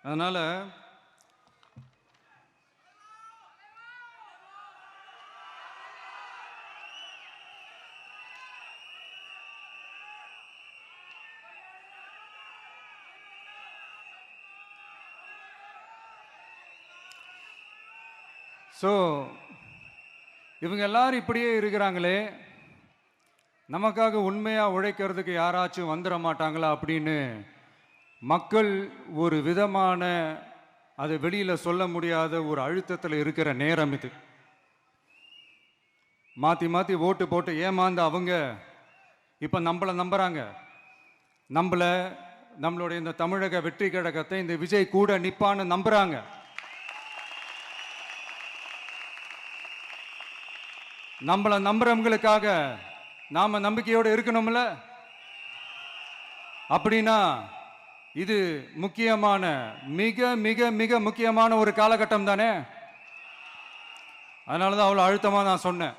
அதனால இவங்க எல்லாரும் இப்படியே இருக்கிறாங்களே, நமக்காக உண்மையாக உழைக்கிறதுக்கு யாராச்சும் வந்துட மாட்டாங்களா அப்படின்னு மக்கள் ஒரு விதமான அதை வெளியில் சொல்ல முடியாத ஒரு அழுத்தத்தில் இருக்கிற நேரம் இது. மாற்றி மாற்றி ஓட்டு போட்டு ஏமாந்து அவங்க இப்போ நம்மளை நம்புகிறாங்க. நம்மளுடைய இந்த தமிழக வெற்றி கழகத்தை இந்த விஜய் கூட நிப்பான்னு நம்புகிறாங்க. நம்மளை நம்புறவங்களுக்காக நாம நம்பிக்கையோடு இருக்கணும்ல. அப்படின்னா இது முக்கியமான மிக மிக மிக முக்கியமான ஒரு காலகட்டம் தானே. அதனால தான் அவ்வளோ அழுத்தமாக நான் சொன்னேன்.